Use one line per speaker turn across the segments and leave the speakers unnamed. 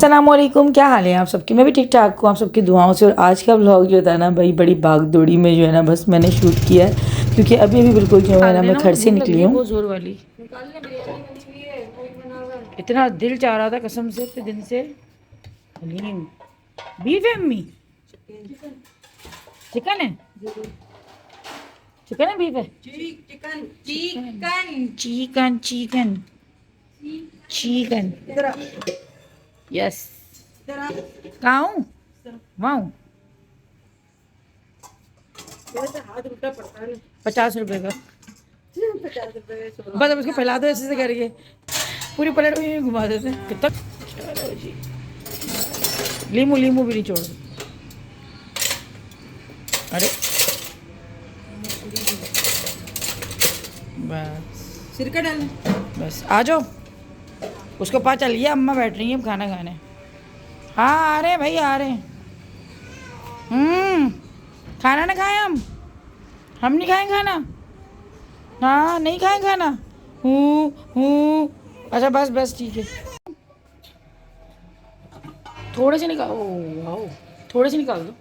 अस्सलामुअलैकुम, क्या हाल है आप सबकी। मैं भी ठीक ठाक हूँ आप सबकी दुआओं से। और आज का व्लॉग जो था ना भाई, बड़ी भाग दौड़ी में जो है ना बस मैंने शूट किया है, क्योंकि अभी अभी बिल्कुल जो है ना मैं घर से निकली हूँ। बहुत जोर वाली इतना दिल चाह रहा था कसम से इतने दिन से। हलीम बीफ है अम्मी, चिकन है, चिकन है बीफ है, chicken chicken chicken chicken chicken. Yes, कहाँ हूँ वहाँ हूँ। 50 रुपए का, 50 रुपए बस। अब इसको फैला दो ऐसे से करके, पूरी प्लेट में घुमा देते हैं। कितना चलो जी, लीमू लीमू भी नहीं छोड़। अरे बस सिरका डाल, बस आ जाओ। उसको पता चल गया अम्मा बैठ रही है अब खाना खाने। हाँ आ रहे हैं भाई, आ रहे हैं। खाना ना खाएं हम नहीं खाएं खाना। हाँ नहीं खाएं खाना। हूँ अच्छा बस बस ठीक है। थोड़े से निकाल, वाओ थोड़े से निकाल दो।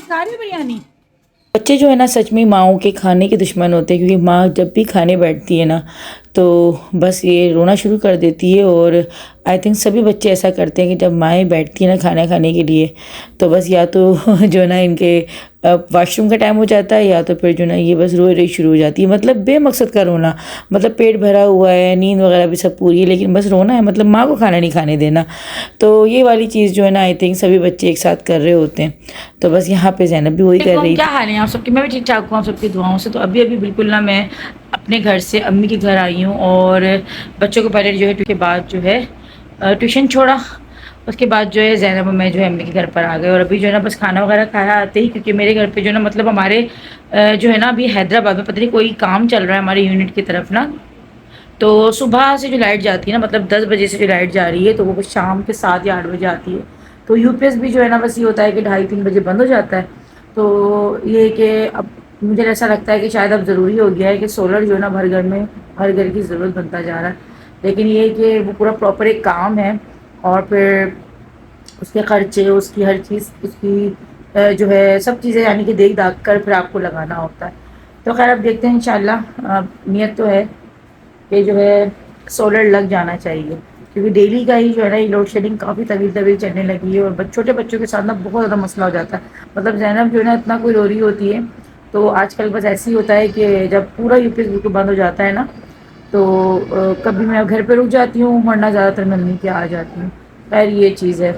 खा रही हो बिरयानी। बच्चे जो है ना सच में माँओं के खाने के दुश्मन होते हैं, क्योंकि माँ जब भी खाने बैठती है ना तो बस ये रोना शुरू कर देती है। और आई थिंक सभी बच्चे ऐसा करते हैं कि जब माएँ बैठती है ना खाना खाने के लिए, तो बस या तो जो है ना इनके वॉशरूम का टाइम हो जाता है, या तो फिर जो ना ये बस रो रही शुरू हो जाती है। मतलब बेमकसद का रोना, मतलब पेट भरा हुआ है, नींद वगैरह भी सब पूरी है, लेकिन बस रोना है, मतलब माँ को खाना नहीं खाने देना। तो ये वाली चीज़ जो है ना आई थिंक सभी बच्चे एक साथ कर रहे होते हैं। तो बस यहाँ पे ज़ैनब भी वही कर रही। क्या हाल है आप सबकी। मैं भी ठीक ठाक हूँ आप सबकी दुआओं से। तो अभी अभी बिल्कुल ना मैं अपने घर से अम्मी के घर आई हूँ, और बच्चों को पहले जो है के बाद जो है ट्यूशन छोड़ा। उसके बाद जो है ज़ैनब और मैं जो है अम्मी के घर पर आ गए। और अभी जो है ना बस खाना वगैरह खाया आते ही, क्योंकि मेरे घर पे जो है ना मतलब हमारे जो है ना अभी हैदराबाद में पता नहीं कोई काम चल रहा है हमारे यूनिट की तरफ ना। तो सुबह से जो लाइट जाती है ना, मतलब 10 बजे से जो लाइट जा रही है, तो वो बस शाम के 7 या 8 बजे आती है। तो यूपीएस भी जो है ना बस ये होता है कि 2:30-3 बजे बंद हो जाता है। तो ये कि अब मुझे ऐसा लगता है कि शायद अब ज़रूरी हो गया है कि सोलर जो है ना हर घर में, हर घर की ज़रूरत बनता जा रहा है। लेकिन ये कि वो पूरा प्रॉपर एक काम है, और फिर उसके खर्चे, उसकी हर चीज़, उसकी जो है सब चीज़ें यानी कि देख दाख कर फिर आपको लगाना होता है। तो खैर अब देखते हैं इंशाल्लाह। नियत तो है कि जो है सोलर लग जाना चाहिए, क्योंकि डेली का ही जो है ना ये लोड शेडिंग काफ़ी तवील तवील चलने लगी है। और छोटे बच्चों के साथ ना बहुत ज़्यादा मसला हो जाता है। मतलब ज़ैनब जो है ना इतना कोई रो रही होती है, तो आजकल बस ऐसे ही होता है कि जब पूरा यूपीएस बिल्कुल बंद हो जाता है ना, तो कभी मैं घर पे रुक जाती हूँ, वरना ज़्यादातर मम्मी के आ जाती हूँ। खैर ये चीज़ है।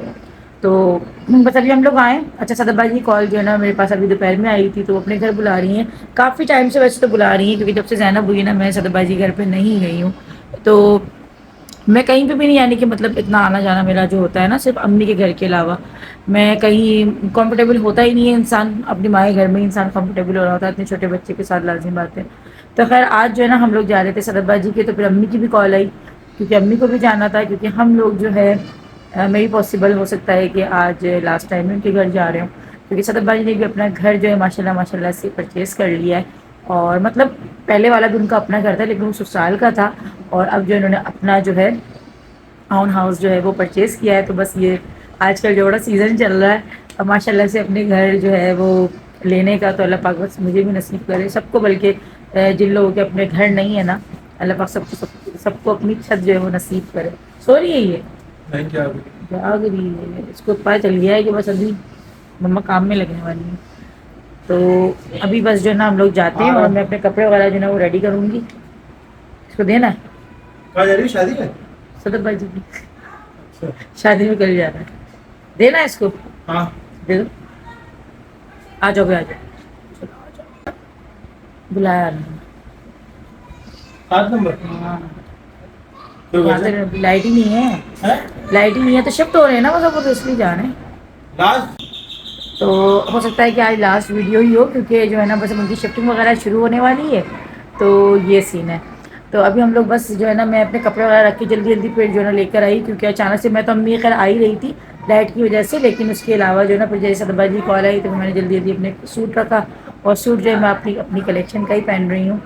तो बस अभी हम लोग आए। अच्छा सदर भाई की कॉल जो है ना मेरे पास अभी दोपहर में आई थी, तो वो अपने घर बुला रही हैं। काफ़ी टाइम से वैसे तो बुला रही हैं, क्योंकि जब से ज़ैनब हुई ना मैं सदर भाई जी घर पे नहीं गई हूँ। तो मैं कहीं पे भी नहीं, यानी कि मतलब इतना आना जाना मेरा जो होता है ना सिर्फ अम्मी के घर के अलावा, मैं कहीं कंफर्टेबल होता ही नहीं है। इंसान अपनी माँ के घर में इंसान कंफर्टेबल हो रहा होता है इतने छोटे बच्चे के साथ, लाजिम बात है। तो खैर आज जो है ना हम लोग जा रहे थे सदर जी के, तो फिर अम्मी की भी कॉल आई, क्योंकि अम्मी को भी जाना था। क्योंकि हम लोग जो है मैं भी पॉसिबल हो सकता है कि आज लास्ट टाइम में उनके घर जा रहे हूँ, क्योंकि सदर भाई ने भी अपना घर जो है माशाल्लाह माशाल्लाह से परचेज़ कर लिया है। और मतलब पहले वाला भी उनका अपना घर था, लेकिन वो ससुराल का था, और अब जो इन्होंने अपना जो है टाउन हाउस जो है वो परचेज़ किया है। तो बस ये आजकल जो बड़ा सीज़न चल रहा है, अब माशाल्लाह से अपने घर जो है वो लेने का। तो अल्लाह पाक बस मुझे भी नसीब करे, सबको, बल्कि जिन लोगों के अपने घर नहीं है ना, अल्लाह पाक सबको अपनी छत जो है वो नसीब करे। सो रही है ये जाग रही है, इसको पता चल गया है कि बस अभी मम्मा काम में लगने वाली है। तो अभी बस जो है ना हम लोग जाते हैं, और मैं अपने कपड़े वगैरह जो है ना वो रेडी करूँगी। इसको देना है,
कहाँ जा रही है शादी में?
सदर भाई जी की शादी में कल जा रहा है, देना है इसको।
हाँ
दे दो, आ जाओ भाई, आ जाओ, बुलाया नहीं।
7 नंबर।
हाँ
क्यों
यहाँ
वैसे?
पे लाइट ही नहीं है, लाइट ही नहीं है, तो शिफ्ट हो रहे हैं ना मतलब, वो तो इसलिए जा रहे हैं।
लास्ट
तो हो सकता है कि आज लास्ट वीडियो ही हो, क्योंकि जो है ना बस उनकी शिफ्टिंग वगैरह शुरू होने वाली है। तो ये सीन है। तो अभी हम लोग बस जो है ना मैं अपने कपड़े वगैरह रख के जल्दी जल्दी फिर जो है ना लेकर आई, क्योंकि अचानक से मैं तो अम्मी खैर आ ही रही थी लाइट की वजह से, लेकिन उसके अलावा जो है ना फिर जैसे सदबा जी कॉल आई, तो मैंने जल्दी जल्दी अपने सूट रखा। और सूट जो है मैं अपनी अपनी कलेक्शन का ही पहन रही हूँ।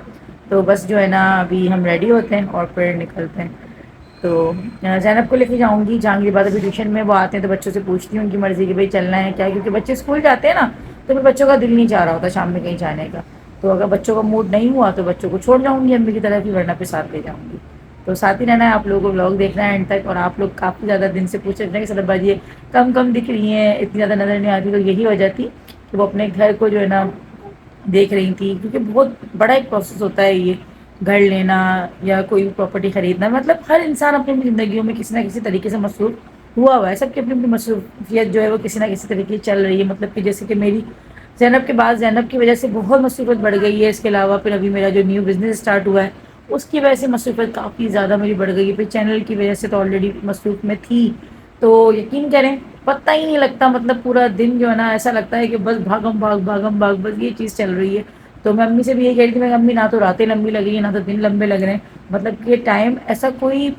तो बस जो है ना अभी हम रेडी होते हैं और फिर निकलते हैं। तो ज़ैनब को लेके जाऊंगी जहांगीर बाद अभी ट्यूशन में वो आते हैं तो बच्चों से पूछती हूँ उनकी मर्ज़ी कि भाई चलना है क्या, क्योंकि बच्चे स्कूल जाते हैं ना तो फिर बच्चों का दिल नहीं चाह रहा होता शाम में कहीं जाने का। तो अगर बच्चों का मूड नहीं हुआ तो बच्चों को छोड़ जाऊँगी अम्मी की तरफ ही, वरना फिर साथ ले जाऊँगी। तो साथ ही रहना है, आप लोगों को व्लॉग देखना है एंड तक। और आप लोग काफ़ी ज़्यादा दिन से पूछ रहे थे कि सलभ बाजी कम कम दिख रही हैं, इतनी ज़्यादा नज़र नहीं आती, तो यही वजह थी कि वो अपने घर को जो है ना देख रही थी, क्योंकि बहुत बड़ा एक प्रोसेस होता है ये घर लेना या कोई प्रॉपर्टी खरीदना। मतलब हर इंसान अपनी अपनी ज़िंदगियों में किसी ना किसी तरीके से मसरूफ़ हुआ हुआ है, सबकी अपनी अपनी मसरूफियत जो है वो किसी ना किसी तरीके से चल रही है। मतलब कि जैसे कि मेरी ज़ैनब के बाद ज़ैनब की वजह से बहुत मसरूफ़ियत बढ़ गई है, इसके अलावा फिर अभी मेरा जो न्यू बिज़नेस स्टार्ट हुआ है उसकी वजह से मसरूफ़ियत काफ़ी ज़्यादा मेरी बढ़ गई है। फिर चैनल की वजह से तो ऑलरेडी मसरूफ़ में थी, तो यकीन करें पता ही नहीं लगता, मतलब पूरा दिन जो है ना ऐसा लगता है कि बस भागम भाग बस ये चीज़ चल रही है। तो मैं अम्मी से भी यही कह रही थी, मैं अम्मी ना तो रातें लंबी लग रही है ना तो दिन लंबे लग रहे हैं, मतलब कि ये टाइम ऐसा कोई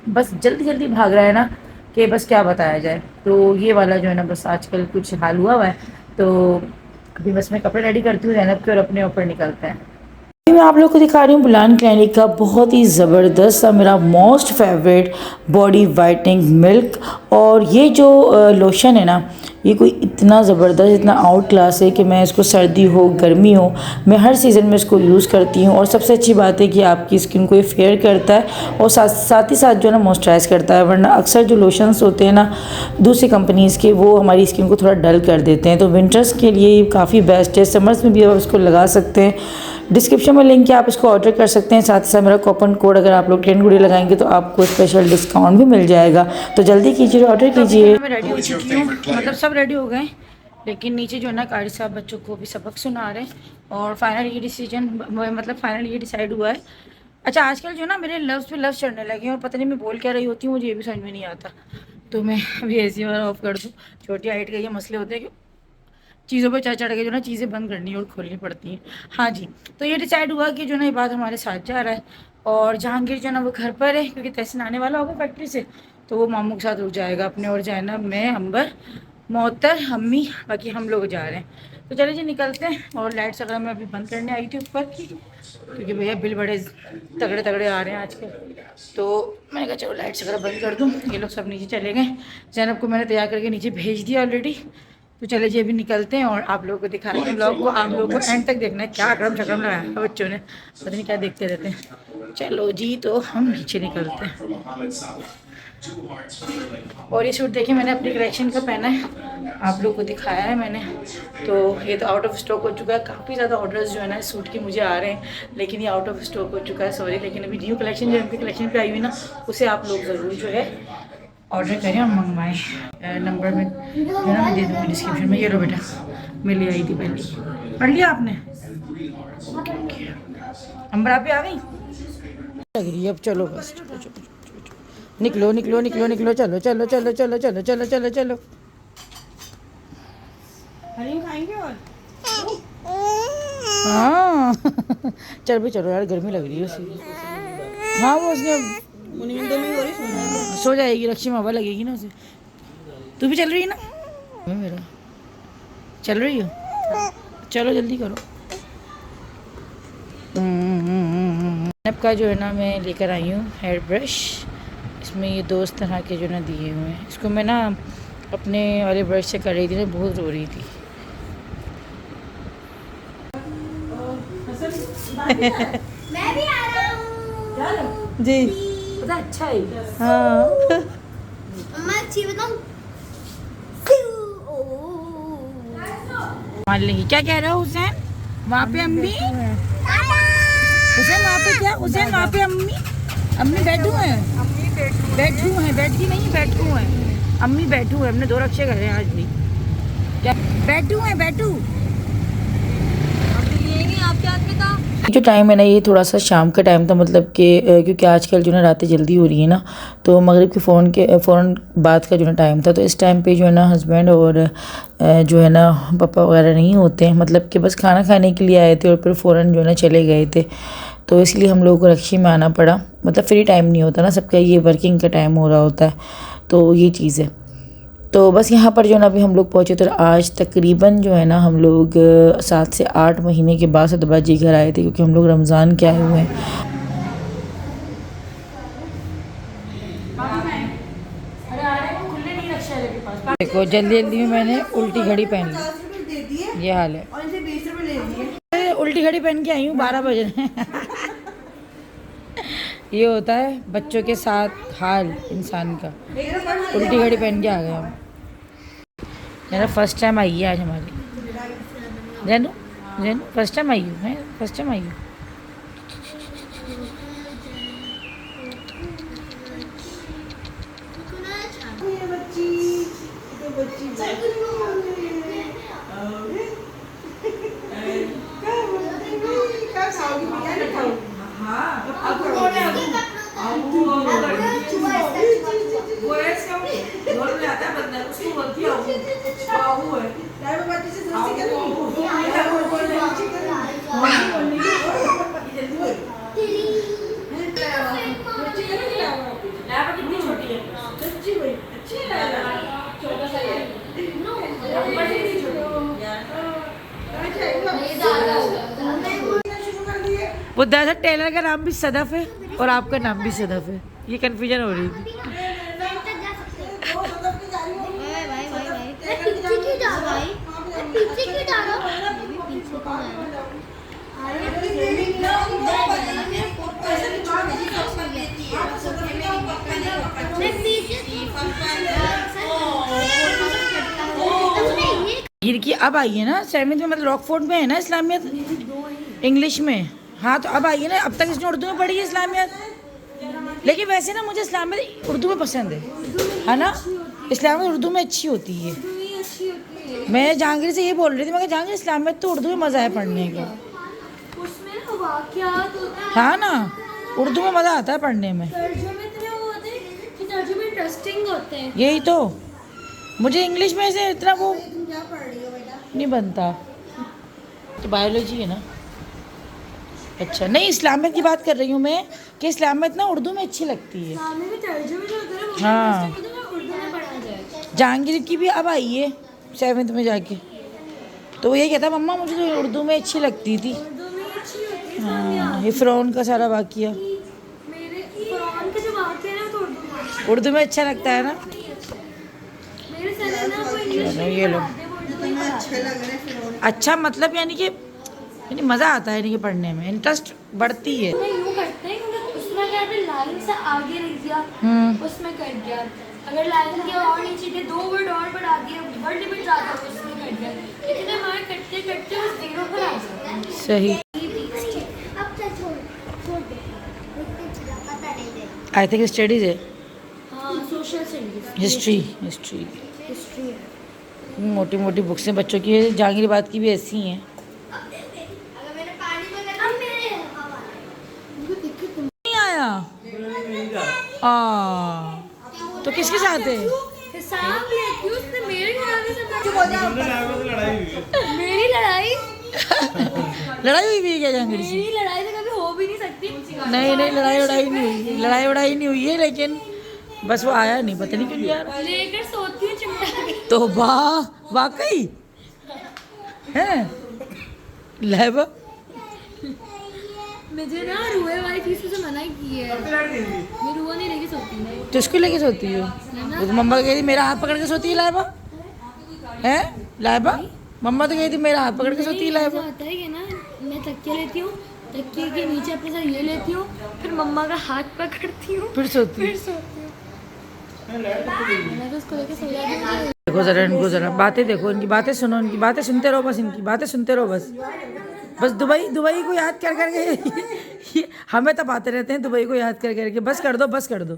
बस जल्दी जल्दी भाग रहा है ना कि बस क्या बताया जाए। तो ये वाला जो है ना बस आजकल कुछ हाल हुआ हुआ है। तो अभी बस मैं कपड़े रेडी करती हूँ ज़ैनब के और अपने ऊपर निकलते हैं। मैं आप लोग को दिखा रही हूँ बुलान क्लिनिक का बहुत ही ज़बरदस्त सा मेरा most favourite body whitening milk. और ये जो लोशन है ना ये कोई इतना ज़बरदस्त इतना आउट क्लास है कि मैं इसको सर्दी हो गर्मी हो मैं हर सीज़न में इसको यूज़ करती हूँ। और सबसे अच्छी बात है कि आपकी स्किन को ये फेयर करता है और साथ ही साथ जो है ना मॉइस्चराइज़ करता है। वरना अक्सर जो लोशंस होते हैं ना दूसरी कंपनीज़ के वो हमारी स्किन को थोड़ा डल कर देते हैं। तो विंटर्स के लिए ये काफ़ी बेस्ट है, समर्स में भी आप इसको लगा सकते हैं। डिस्क्रिप्शन में लिंक है, आप इसको ऑर्डर कर सकते हैं। साथ ही साथ मेरा कूपन कोड अगर आप लोग 10 गुड़ी लगाएंगे तो आपको स्पेशल डिस्काउंट भी मिल जाएगा। तो जल्दी कीजिए ऑर्डर कीजिए। मैं रेडी हो चुकी हूँ, मतलब सब रेडी हो गए, लेकिन नीचे जो है ना कारी साहब बच्चों को भी सबक सुना रहे हैं। और फाइनल ये डिसीजन मतलब फाइनल ये डिसाइड हुआ है। अच्छा आजकल जो ना मेरे लव्स पे लव्स चढ़ने लगे हैं और पता नहीं मैं बोल क्या रही होती हूँ, मुझे ये भी समझ में नहीं आता। तो मैं अभी ऐसी बार ऑफ कर दूँ, छोटी हाइट का ये मसले होते हैं कि चीज़ों पर चढ़ चढ़ के जो ना चीज़ें बंद करनी और खोलनी पड़ती हैं। हाँ जी, तो ये डिसाइड हुआ कि जो ना ये बात हमारे साथ जा रहा है और जहांगीर जो ना वो घर पर है क्योंकि तहसीन आने वाला होगा फैक्ट्री से, तो वो मामू के साथ रुक जाएगा अपने। और जैनब मैं अंबर मोहतर अम्मी बाकी हम लोग जा रहे हैं। तो चले जी निकलते हैं। और लाइट्स वगैरह मैं अभी बंद करने आई थी ऊपर की, क्योंकि भैया बिल बड़े तगड़े तगड़े आ रहे हैं आजकल। तो मैंने कहा चलो लाइट्स वगैरह बंद कर दूँ। ये लोग सब नीचे चले गए, जैनब को मैंने तैयार करके नीचे भेज दिया ऑलरेडी। तो चले जी अभी निकलते हैं और आप लोगों को दिखा रहे हैं ब्लॉग को। आप लोगों को एंड तक देखना है, क्या अकड़म शकड़म लगाया है बच्चों ने, पता नहीं क्या देखते रहते हैं। चलो जी तो हम नीचे निकलते हैं। और ये सूट देखिए मैंने अपनी कलेक्शन का पहना है, आप लोग को दिखाया है मैंने। तो ये तो आउट ऑफ स्टॉक हो चुका है, काफ़ी ज़्यादा ऑर्डर्स जो है ना सूट के मुझे आ रहे हैं, लेकिन ये आउट ऑफ स्टॉक हो चुका है सॉरी। लेकिन अभी न्यू कलेक्शन जो उनकी कलेक्शन पे आई हुई ना उसे आप लोग ज़रूर जो है ऑर्डर करें और मंगवाएं। नंबर में जो है ना मैं दे दूँगी डिस्क्रिप्शन में। ये लो बेटा मैं ले आई थी पहले, पढ़ लिया आपने? अंबर आप भी आ गई लग रही है। अब चलो बस चलो चलो निकलो निकलो निकलो निकलो चलो चलो चलो चलो चलो चलो चलो चलो। खाएंगे और हाँ चल भाई चलो यार गर्मी लग रही है उसे। हाँ वो उसने नींद में हो रही सो जाएगी, रक्षी में हवा लगेगी ना उसे। तू भी चल रही है ना मेरा, चल रही हो? चलो जल्दी करो। नब का जो है ना मैं लेकर आई हूँ हेयर ब्रश, इसमें ये 2 तरह के जो ना दिए हुए हैं। इसको मैं ना अपने वाले ब्रश से कर रही थी ना, बहुत रो रही थी।
मैं भी आ रहा हूँ
जी पता अच्छा है। हाँ
मैं अच्छी बताऊँ
मान लेंगी। क्या कह रहे हो हुसैन? वहाँ पे अम्मी हुसैन, वहाँ पे क्या हुसैन? वहाँ पे अम्मी अम्मी बैठू हैं, बैठू हैं, बैठी नहीं बैठू हैं अम्मी, बैठू है। हमने 2 रक्षे करे हैं आज भी। क्या बैठू हैं? बैठू
आपके हाथ में था।
जो टाइम है ना ये थोड़ा सा शाम का टाइम था, मतलब कि क्योंकि आजकल जो है ना रातें जल्दी हो रही है ना, तो मगरिब के फ़ौरन बाद का जो है टाइम था। तो इस टाइम पे जो है ना हस्बैंड और जो है ना पापा वगैरह नहीं होते हैं, मतलब कि बस खाना खाने के लिए आए थे और फिर फ़ौरन जो है ना चले गए थे। तो इसलिए हम लोगों को रक्षी में आना पड़ा, मतलब फ्री टाइम नहीं होता ना सबका, ये वर्किंग का टाइम हो रहा होता है। तो ये चीज़ है। तो बस यहाँ पर जो है ना अभी हम लोग पहुँचे। तो आज तकरीबन जो है ना हम लोग 7 से 8 महीने के बाद सदबाजी घर आए थे, क्योंकि हम लोग रमज़ान के आए हुए हैं। देखो जल्दी जल्दी में मैंने उल्टी घड़ी पहन ली, ये हाल है। उल्टी घड़ी पहन के आई हूँ, 12 बजे। ये होता है बच्चों के साथ हाल इंसान का। उल्टी घड़ी पहन के आ गया हूँ। मेरा फर्स्ट टाइम आई है आज हमारी जैनू। जैनू फर्स्ट टाइम आई हूँ, मैं फर्स्ट टाइम आई हूँ। बुद्धा सर टेलर का नाम भी सदफ है और आपका नाम भी सदफ है, ये कंफ्यूजन हो रही थी। गिर की अब आई है ना 7th में, मतलब रॉकफोर्ड में है ना इस्लामियत इंग्लिश में। हाँ तो अब आई है ना, अब तक इसने उर्दू में पढ़ी है इस्लामियत। लेकिन वैसे ना मुझे इस्लामियत उर्दू में पसंद है ना। इस्लामियत उर्दू में अच्छी होती है। मैं जहांगीर से ये बोल रही थी, मैं जहांगीर इस्लामियत तो उर्दू में मज़ा है पढ़ने का। हाँ ना, उर्दू में मज़ा आता है पढ़ने में। यही तो, मुझे इंग्लिश में से इतना वो नहीं बनता। तो बायोलॉजी है ना। अच्छा नहीं, इस्लामियत की बात कर रही हूँ मैं कि इस्लामियत ना उर्दू में अच्छी लगती है। हाँ, जहांगीर की भी अब आई है 7th में जाके, तो वो ये कहता मम्मा मुझे तो उर्दू में अच्छी लगती थी। हाँ, ये फ़िरौन का सारा वाक़या उर्दू में अच्छा लगता है ना। ये लो अच्छा, मतलब यानी कि मज़ा आता है, यानी कि पढ़ने में इंटरेस्ट बढ़ती है।
यूँ करते हैं क्योंकि उसमें क्या है, लाइन से आगे रख दिया, उसमें कट गया। अगर लाइन के और नीचे के 2 वर्ड और बढ़ा दिए, वर्ड लिमिट ज़्यादा हो, उसमें कट गया। लेकिन हमारे कटते कटते वो 0 पर आ जाता है।
सही।
अब तो छोड़ दे, पता नहीं दे।
आई थिंक स्टडीज है।
हाँ, सोशल स्टडीज,
हिस्ट्री मोटी मोटी बुक्स हैं बच्चों की। जहांगीर बात की भी ऐसी हैं। नहीं आया तो किसके साथ है?
मेरी लड़ाई
लड़ाई हुई है क्या जहांगीर से?
मेरी लड़ाई तो कभी हो भी नहीं सकती।
नहीं लड़ाई नहीं हुई है, लेकिन बस वो आया नहीं, पता नहीं क्यों नहीं आ रहा।
लेकर सोती हूँ चिमटा के।
तो वाकई है लहबा।
मुझे ना रुए वाली चीज से मना की है, मैं रुआ नहीं लेके सोती हूँ।
तो उसको लेके सोती हो? वो तो मम्मा कह रही मेरा हाथ पकड़ के सोती है लाइबा, है लाइबा? मम्मा तो कही थी मेरा हाथ पकड़ के सोती है लाइबा।
होता है कि ना, मैं तकिया लेती हूँ, तकिए के नीचे अपने साथ ये लेती हूँ, फिर मम्मा का हाथ पकड़ती हूँ,
फिर सोती हूँ।
मैं तो उसको लेके सो जाती हूँ।
देखो जरा इनको, जरा बातें देखो, इनकी बातें सुनो, इनकी बातें सुनते रहो बस, इनकी बातें सुनते रहो बस दुबई को याद कर करके हमें तब आते रहते हैं, दुबई को याद कर करके। बस कर दो।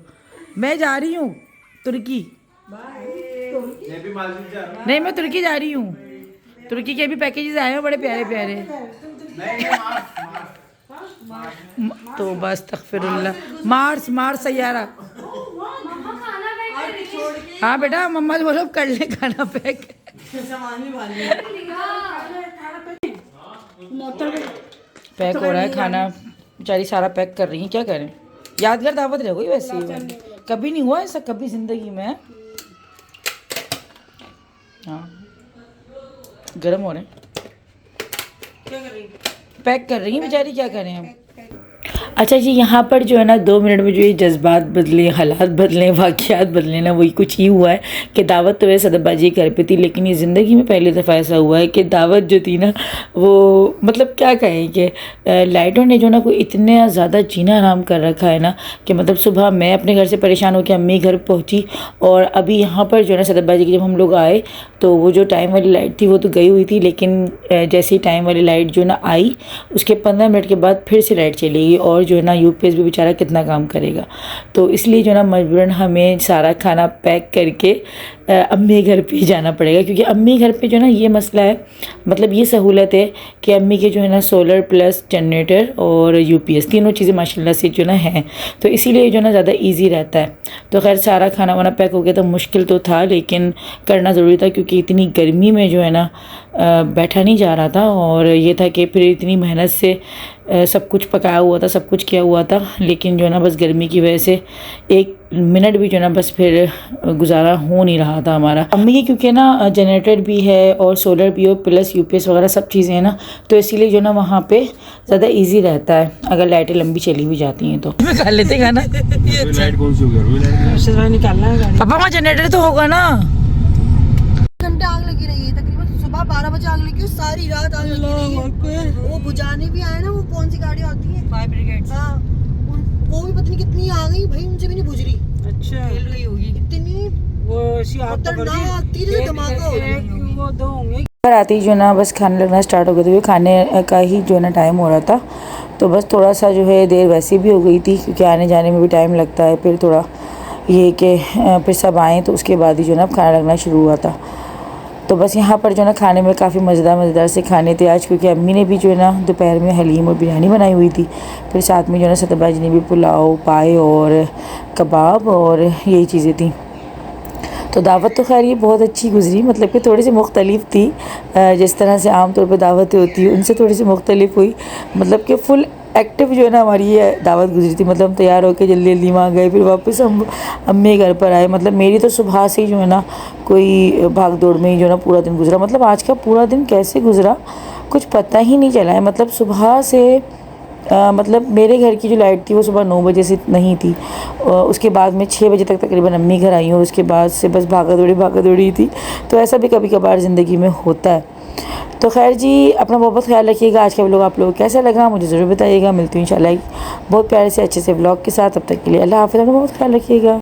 मैं जा रही हूँ तुर्की। नहीं, मैं तुर्की जा रही हूँ। तुर्की के भी पैकेजेस आए हैं बड़े प्यारे प्यारे। तो बस तगफिरुल्लाह। मार्स सैयारा। हाँ बेटा, मम्मा से बोलो कर ले खाना पैक। पैक हो रहा है खाना, बेचारी सारा पैक कर रही है, क्या करें। यादगार दावत रह गई वैसे ही, कभी नहीं हुआ ऐसा कभी ज़िंदगी में। हाँ, गर्म हो रहे हैं, पैक कर रही है बेचारी, क्या करें हम। अच्छा जी, यहाँ पर जो है ना 2 मिनट में जो ये जज्बात बदले, हालात बदले, वाक़यात बदले ना, वही कुछ ही हुआ है कि दावत तो वैसे सदबाजी घर पे थी, लेकिन ये ज़िंदगी में पहली दफ़ा ऐसा हुआ है कि दावत जो थी ना वो मतलब क्या कहें कि लाइटों ने जो ना कोई इतना ज़्यादा जीना आराम कर रखा है ना कि मतलब सुबह मैं अपने घर से परेशान होकर अम्मी घर पहुँची, और अभी यहाँ पर जो है ना सदबाजी की जब हम लोग आए तो वो जो टाइम वाली लाइट थी वो तो गई हुई थी, लेकिन जैसे ही टाइम वाली लाइट जो ना आई उसके 15 मिनट के बाद फिर से लाइट चली गई, और जो है ना यूपीएस भी बेचारा कितना काम करेगा। तो इसलिए जो ना मजबूरन हमें सारा खाना पैक करके अम्मी घर पे ही जाना पड़ेगा, क्योंकि अम्मी घर पे जो ना ये मसला है, मतलब ये सहूलत है कि अम्मी के जो है ना सोलर प्लस जनरेटर और यूपीएस तीनों चीज़ें माशाल्लाह से जो ना हैं, तो इसीलिए जो ना ज़्यादा इजी रहता है। तो खैर सारा खाना वाना पैक हो गया था, मुश्किल तो था लेकिन करना ज़रूरी था, क्योंकि इतनी गर्मी में जो है ना बैठा नहीं जा रहा था, और ये था कि फिर इतनी मेहनत से सब कुछ पकाया हुआ था, सब कुछ किया हुआ था, लेकिन जो है ना बस गर्मी की वजह से 1 मिनट भी जो है ना बस फिर गुजारा हो नहीं रहा था हमारा। अम्मी की क्योंकि ना जनरेटर भी है और सोलर भी हो प्लस यूपीएस वगैरह सब चीज़ें हैं ना, तो इसीलिए जो ना वहाँ पे ज़्यादा इजी रहता है अगर लाइटें लंबी चली भी जाती हैं तो। खा लेते खाना।
लाइट कौन सी होगी?
निकालना है
पापा वहाँ जनरेटर तो होगा ना?
घंटे आग लगी रही है, तकरीबन सुबह 12 बजे आग लगी, सारी रात आग लगी रही है। वो बुझाने भी आए ना, वो कौन सी गाड़ी आती है, फायर ब्रिगेड। हाँ, वो भी पता नहीं कितनी आ गई भाई, उनसे भी नहीं बुझ रही। अच्छा, खेल गई होगी इतनी, वो खतरनाक तीर से धमाका हो गया। वो 2 होंगे।
पर आते ही जो ना बस खाने लगना स्टार्ट हो गया था, खाने का ही जो ना टाइम हो रहा था, तो बस थोड़ा सा जो है देर वैसे भी हो गई थी, क्योंकि आने जाने में भी टाइम लगता है, फिर थोड़ा ये कि फिर सब आए तो उसके बाद ही जो ना खाना लगना शुरू हुआ था। तो बस यहाँ पर जो ना खाने में काफ़ी मज़ेदार से खाने थे आज, क्योंकि अम्मी ने भी जो है ना दोपहर में हलीम और बिरयानी बनाई हुई थी, फिर साथ में जो है ना सतबाजी ने भी पुलाव, पाए और कबाब और यही चीज़ें थी। तो दावत तो खैर ये बहुत अच्छी गुजरी, मतलब कि थोड़ी सी मुख्तलिफ थी, जिस तरह से आम तौर पर दावतें होती हैं उनसे थोड़ी सी मुख्तलिफ हुई, मतलब कि फुल एक्टिव जो है ना हमारी ये दावत गुजरी थी। मतलब हम तैयार होकर जल्दी जल्दी वहाँ गए, फिर वापस हम अम्मी घर पर आए। मतलब मेरी तो सुबह से ही जो है ना कोई भाग दौड़ में ही जो है ना पूरा दिन गुजरा। मतलब आज का पूरा दिन कैसे गुजरा कुछ पता ही नहीं चला है। मतलब सुबह से मतलब मेरे घर की जो लाइट थी वो सुबह 9 बजे से नहीं थी, उसके बाद में 6 बजे तक तकरीबन अम्मी घर आई हूँ, उसके बाद से बस भागा दौड़ी थी। तो ऐसा भी कभी कभार ज़िंदगी में होता है। तो खैर जी, अपना बहुत ख्याल रखिएगा। आज का व्लॉग आप लोगों को कैसा लगा मुझे ज़रूर बताइएगा। मिलती हूँ इंशाल्लाह बहुत प्यारे से अच्छे से व्लॉग के साथ। तब तक के लिए अल्लाह हाफ़िज़, अपना बहुत ख्याल रखिएगा।